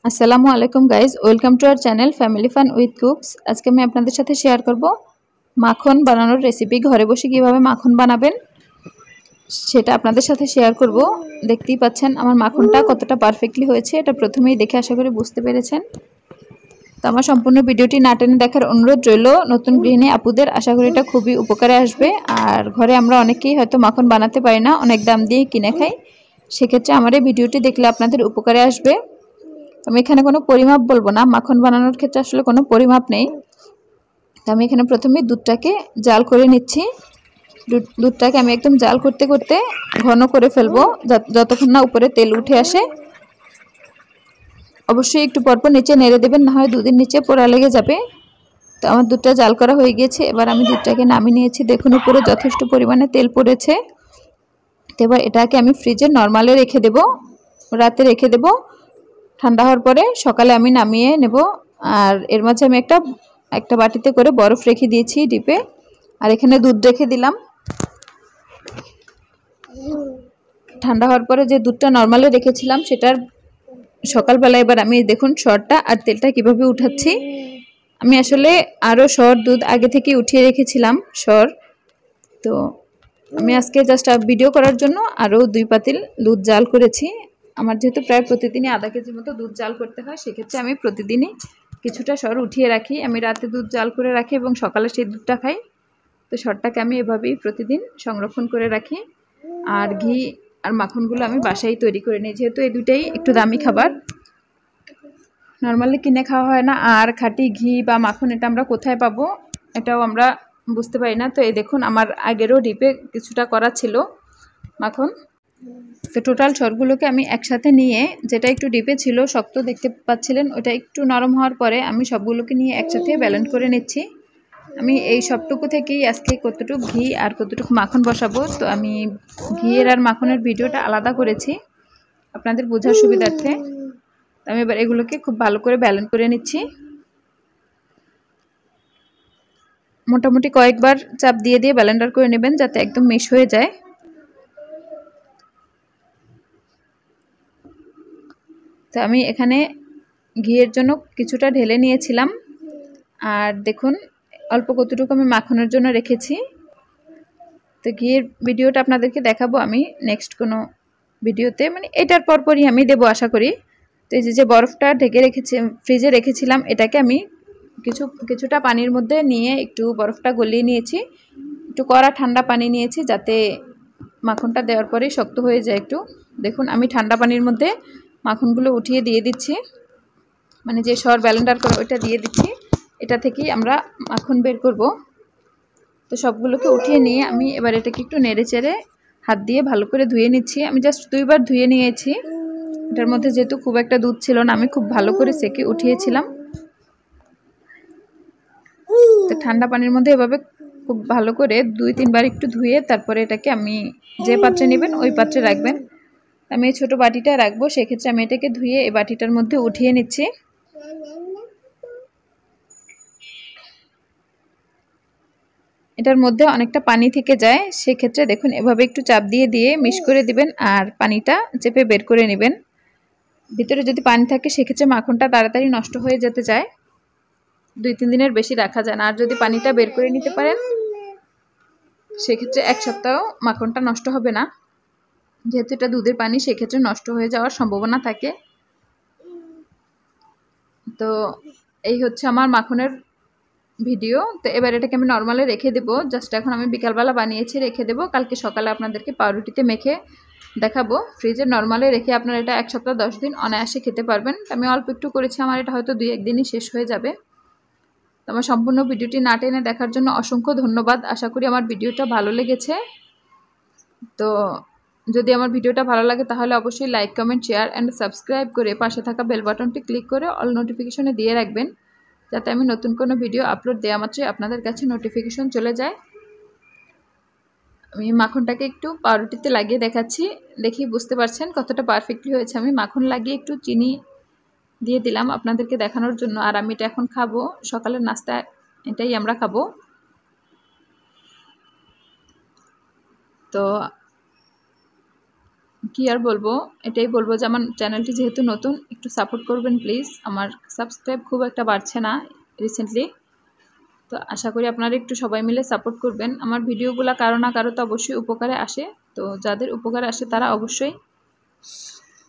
আসসালামু আলাইকুম guys, welcome to our channel family fun with cooks. আজকে আমি আপনাদের সাথে শেয়ার করব মাখন বানানোর রেসিপি। ঘরে বসে কিভাবে মাখন বানাবেন সেটা আপনাদের সাথে শেয়ার করব। দেখতেই পাচ্ছেন আমার মাখনটা কতটা পারফেক্টলি হয়েছে, এটা প্রথমেই দেখে আশা করি বুঝতে পেরেছেন। তো আমার সম্পূর্ণ ভিডিওটি না টেনে দেখার অনুরোধ রইল। নতুন গৃহিণী আপুদের আশা করি এটা খুবই উপকারে আসবে। আর ঘরে আমরা অনেকেই হয়তো মাখন বানাতে পারি না, অনেক দাম দিয়ে কিনে খাই। সেক্ষেত্রে আমার এই ভিডিওটি দেখলে আপনাদের উপকারে আসবে। আমি এখানে কোনো পরিমাপ বলবো না, মাখন বানানোর ক্ষেত্রে আসলে কোনো পরিমাপ নেই। তো আমি এখানে প্রথমে দুধটাকে জাল করে নিচ্ছি। দুধটাকে আমি একদম জাল করতে করতে ঘন করে ফেলবো, যতক্ষণ না উপরে তেল উঠে আসে। অবশ্যই একটু পরপর নিচে নেড়ে দেবেন, না হয় দুধের নিচে পোড়া লেগে যাবে। তো আমার দুধটা জাল করা হয়ে গিয়েছে, এবার আমি দুধটাকে নামিয়ে নিয়েছি। দেখুন উপরে যথেষ্ট পরিমাণে তেল পড়েছে। তো এবার এটাকে আমি ফ্রিজে নর্মালে রেখে দেব, রাতে রেখে দেব। ঠান্ডা হওয়ার পরে সকালে আমি নামিয়ে নেব। আর এর মাঝে আমি একটা বাটিতে করে বরফ রেখে দিয়েছি ডিপে, আর এখানে দুধ রেখে দিলাম। ঠান্ডা হওয়ার পরে যে দুধটা নর্মালে রেখেছিলাম সেটার সকালবেলা এবার আমি দেখুন সরটা আর তেলটা কিভাবে উঠাচ্ছি। আমি আসলে আরও সর দুধ আগে থেকে উঠিয়ে রেখেছিলাম সর। তো আমি আজকে জাস্ট ভিডিও করার জন্য আরও 2 পাতিল দুধ জাল করেছি। আমার যেহেতু প্রায় প্রতিদিনই আধা কেজির মতো দুধ জাল করতে হয়, সেক্ষেত্রে আমি প্রতিদিনই কিছুটা সর উঠিয়ে রাখি। আমি রাতে দুধ জাল করে রাখি এবং সকালে সেই দুধটা খাই। তো সরটাকে আমি এভাবেই প্রতিদিন সংরক্ষণ করে রাখি। আর ঘি আর মাখনগুলো আমি বাসায় তৈরি করে নিই, যেহেতু এই দুটাই একটু দামি খাবার, নর্মালি কিনে খাওয়া হয় না। আর খাঁটি ঘি বা মাখন এটা আমরা কোথায় পাবো এটাও আমরা বুঝতে পারি না। তো এই দেখুন আমার আগেরও ডিপে কিছুটা করা ছিল মাখন। তো টোটাল সরগুলোকে আমি একসাথে নিয়ে, যেটা একটু ডিপে ছিল শক্ত দেখতে পাচ্ছিলেন, ওটা একটু নরম হওয়ার পরে আমি সবগুলোকে নিয়ে একসাথে ব্যালেন্ড করে নিচ্ছি। আমি এই সবটুকু থেকেই আজকে কতটুকু ঘি আর কতটুকু মাখন বসাবো, তো আমি ঘিয়ের আর মাখনের ভিডিওটা আলাদা করেছি আপনাদের বোঝার সুবিধার্থে। আমি এবার এগুলোকে খুব ভালো করে ব্যালেন্ড করে নিচ্ছি। মোটামুটি কয়েকবার চাপ দিয়ে দিয়ে ব্যালেন্ডার করে নেবেন, যাতে একদম মিশ হয়ে যায়। তো আমি এখানে ঘিয়ের জন্য কিছুটা ঢেলে নিয়েছিলাম, আর দেখুন অল্প কতটুকু আমি মাখনের জন্য রেখেছি। তো ঘিয়ের ভিডিওটা আপনাদেরকে দেখাবো আমি নেক্সট কোনো ভিডিওতে, মানে এটার পরপরই আমি দেবো আশা করি। তো এই যে বরফটা ঢেকে রেখেছি, ফ্রিজে রেখেছিলাম, এটাকে আমি কিছুটা পানির মধ্যে নিয়ে একটু বরফটা গলিয়ে নিয়েছি। একটু কড়া ঠান্ডা পানি নিয়েছি, যাতে মাখনটা দেওয়ার পরেই শক্ত হয়ে যায় একটু। দেখুন আমি ঠান্ডা পানির মধ্যে মাখনগুলো উঠিয়ে দিয়ে দিচ্ছি, মানে যে সর ব্যালেন্ডার করে ওইটা দিয়ে দিচ্ছি। এটা থেকেই আমরা মাখন বের করব। তো সবগুলোকে উঠিয়ে নিয়ে আমি এবার এটাকে একটু নেড়ে চেড়ে হাত দিয়ে ভালো করে ধুয়ে নিচ্ছি। আমি জাস্ট 2 বার ধুয়ে নিয়েছি। এটার মধ্যে যেহেতু খুব একটা দুধ ছিল না, আমি খুব ভালো করে সেকে উঠিয়েছিলাম। তো ঠান্ডা পানির মধ্যে এভাবে খুব ভালো করে 2-3 বার একটু ধুয়ে তারপরে এটাকে আমি যে পাত্রে নেবেন ওই পাত্রে রাখবেন। আমি এই ছোটো বাটিটা রাখবো, সেক্ষেত্রে আমি এটাকে ধুয়ে এই বাটিটার মধ্যে উঠিয়ে নিচ্ছি। এটার মধ্যে অনেকটা পানি থেকে যায়, সেক্ষেত্রে দেখুন এভাবে একটু চাপ দিয়ে দিয়ে মিশ করে দিবেন আর পানিটা চেপে বের করে নেবেন। ভিতরে যদি পানি থাকে সেক্ষেত্রে মাখনটা তাড়াতাড়ি নষ্ট হয়ে যেতে চায়, 2-3 দিনের বেশি রাখা যায় না। আর যদি পানিটা বের করে নিতে পারেন সেক্ষেত্রে 1 সপ্তাহ মাখনটা নষ্ট হবে না। যেহেতু এটা দুধের পানি, সেক্ষেত্রে নষ্ট হয়ে যাওয়ার সম্ভাবনা থাকে। তো এই হচ্ছে আমার মাখনের ভিডিও। তো এবার এটাকে আমি নর্মালে রেখে দেবো। জাস্ট এখন আমি বিকালবেলা বানিয়েছি, রেখে দেবো। কালকে সকালে আপনাদেরকে পাউরুটিতে মেখে দেখাবো। ফ্রিজে নর্মালে রেখে আপনারা এটা 1 সপ্তাহ 10 দিন অনায়াসে খেতে পারবেন। আমি অল্প একটু করেছি, আমার এটা হয়তো 2-1 দিনই শেষ হয়ে যাবে। তো আমার সম্পূর্ণ ভিডিওটি না টেনে দেখার জন্য অসংখ্য ধন্যবাদ। আশা করি আমার ভিডিওটা ভালো লেগেছে। তো যদি আমার ভিডিওটা ভালো লাগে তাহলে অবশ্যই like, comment, share and subscribe করে পাশে থাকা বেল বাটনটি ক্লিক করে অল নোটিফিকেশনে দিয়ে রাখবেন, যাতে আমি নতুন কোনো ভিডিও আপলোড দেওয়া মাত্রই আপনাদের কাছে নোটিফিকেশন চলে যায়। আমি মাখনটাকে একটু পাউরুটিতে লাগিয়ে দেখাচ্ছি, দেখি বুঝতে পারছেন কতটা পারফেক্টলি হয়েছে। আমি মাখন লাগিয়ে একটু চিনি দিয়ে দিলাম আপনাদেরকে দেখানোর জন্য। আর আমি এটা এখন খাবো, সকালের নাস্তা এটাই আমরা খাবো। তো কি আর বলবো, এটাই বলবো যে আমার চ্যানেলটি যেহেতু নতুন, একটু সাপোর্ট করবেন প্লিজ। আমার সাবস্ক্রাইব খুব একটা বাড়ছে না রিসেন্টলি, তো আশা করি আপনারা একটু সবাই মিলে সাপোর্ট করবেন। আমার ভিডিওগুলো কারো না কারো তো অবশ্যই উপকারে আসে, তো যাদের উপকারে আসে তারা অবশ্যই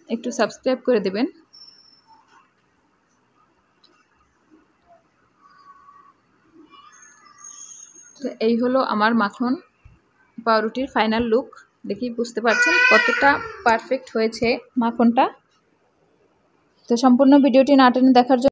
একটু সাবস্ক্রাইব করে দেবেন। তো এই হলো আমার মাখন পাউরুটির ফাইনাল লুক। দেখি বুঝতে পারছেন কতটা পারফেক্ট হয়েছে মাখনটা। তো সম্পূর্ণ ভিডিওটি না টেনে দেখার জন্য